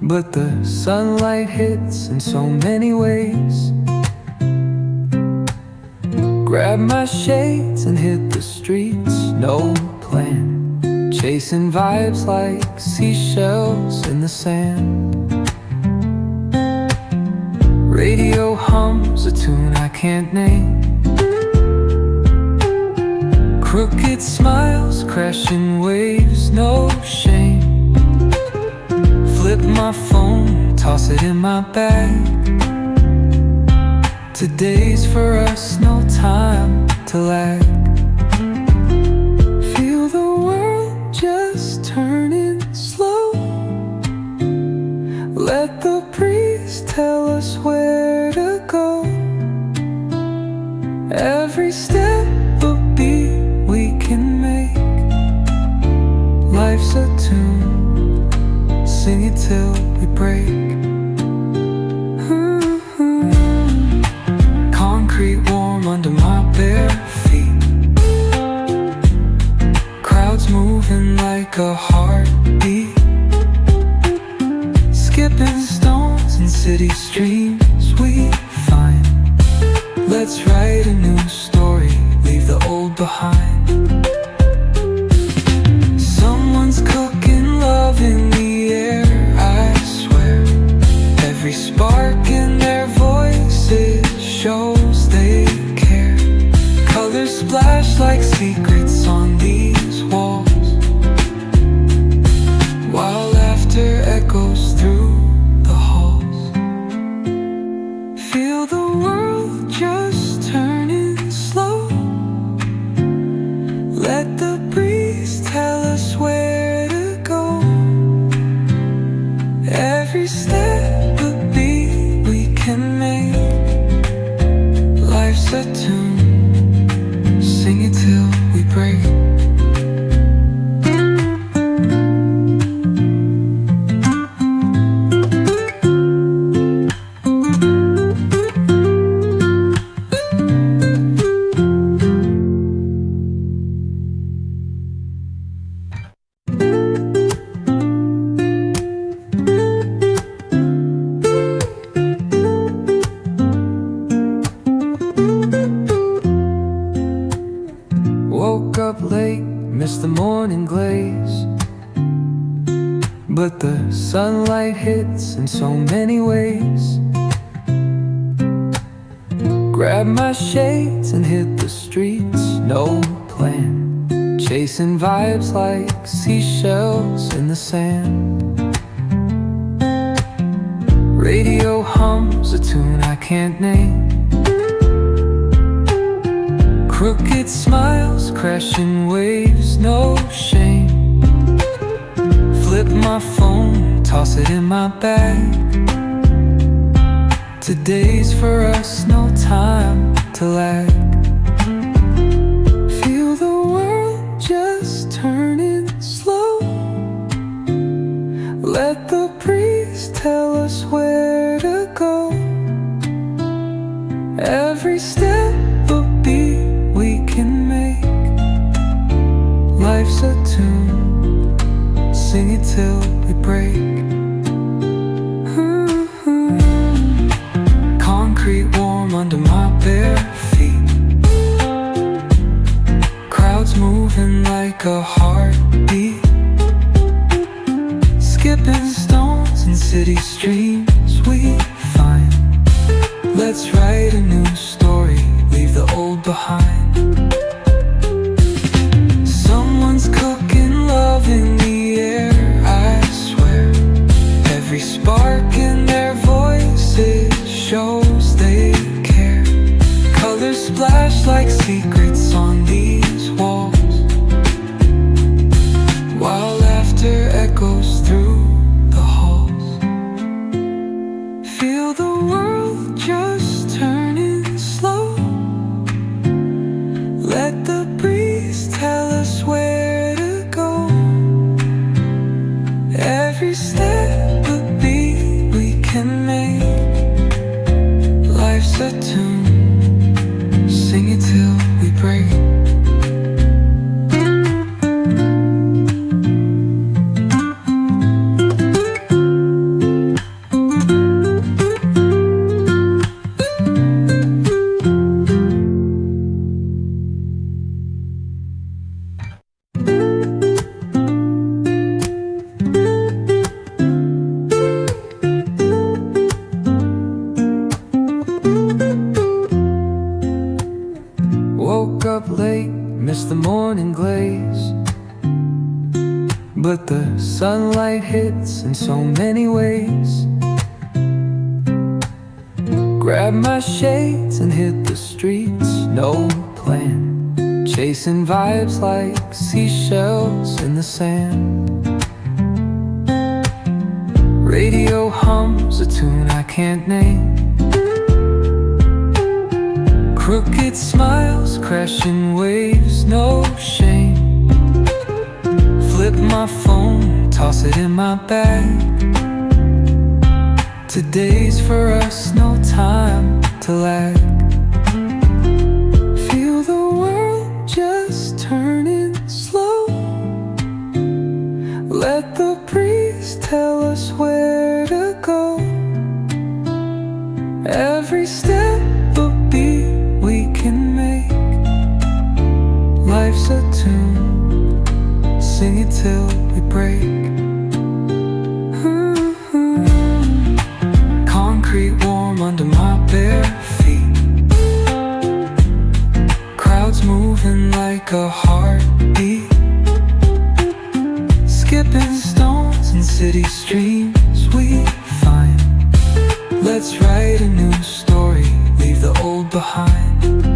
but the sunlight hits in so many ways. Grab my shades and hit the streets, no plan, chasing vibes like seashells in the sand. Radio hums a tune I can't name. Crooked smiles, crashing waves, no shame. Flip my phone, toss it in my bag. Today's for us, no time to lag. Feel the world just turning slow. Let the breeze tell us where to go. Every step a beat we can make. Life's a tune, sing it till we break. Concrete warm under my bare feet. Crowds moving like a heartbeat. Skipping stones in city streams we find. Let's write a new story, leave the old behind. Someone's cooking love in the air, I swear. Every spark in their voices shows they care. Colors splash like secrets on these walls, while laughter echoes through the halls. Feel the world just turning slow. Let the breeze tell us where to go. Every step a beat we can make. Life's a tune, sing it till we break. Woke up late, missed the morning glaze, but the sunlight hits in so many ways. Grab my shades and hit the streets, no plan, chasing vibes like seashells in the sand. Radio hums a tune I can't name. Crooked smiles, crashing waves, no shame. Flip my phone, toss it in my bag. Today's for us, no time to lag. Feel the world just turning slow. Let the breeze tell us where to go. Every step a beat we can make. Life's a tune, sing it till we break. Concrete warm under my bare feet. Crowds moving like a heartbeat. Skipping stones in city streams we find. Let's write a new story, leave the old behind. Someone's cooking love in the air, I swear. Every spark in their voices shows they care. Colors splash like secrets on these walls, while laughter echoes through the halls. Feel the world just turning slow. Let the breeze tell us where to go. Every step a beat we can make. Life's a tune, sing it till we break. sunlight hits in so many ways. Grab my shades and hit the streets, no plan. Chasing vibes like seashells in the sand. Radio hums a tune I can't name. Crooked smiles, crashing waves, no shame. Flip my phone, toss it in my bag. Today's for us, no time to lag. Feel the world just turning slow. Let the breeze tell us where to go. Every step a beat we can make. Life's a tune, sing it till we break. Concrete warm under my bare feet. Crowds moving like a heartbeat. Skipping stones in city streams we find. Let's write a new story, leave the old behind.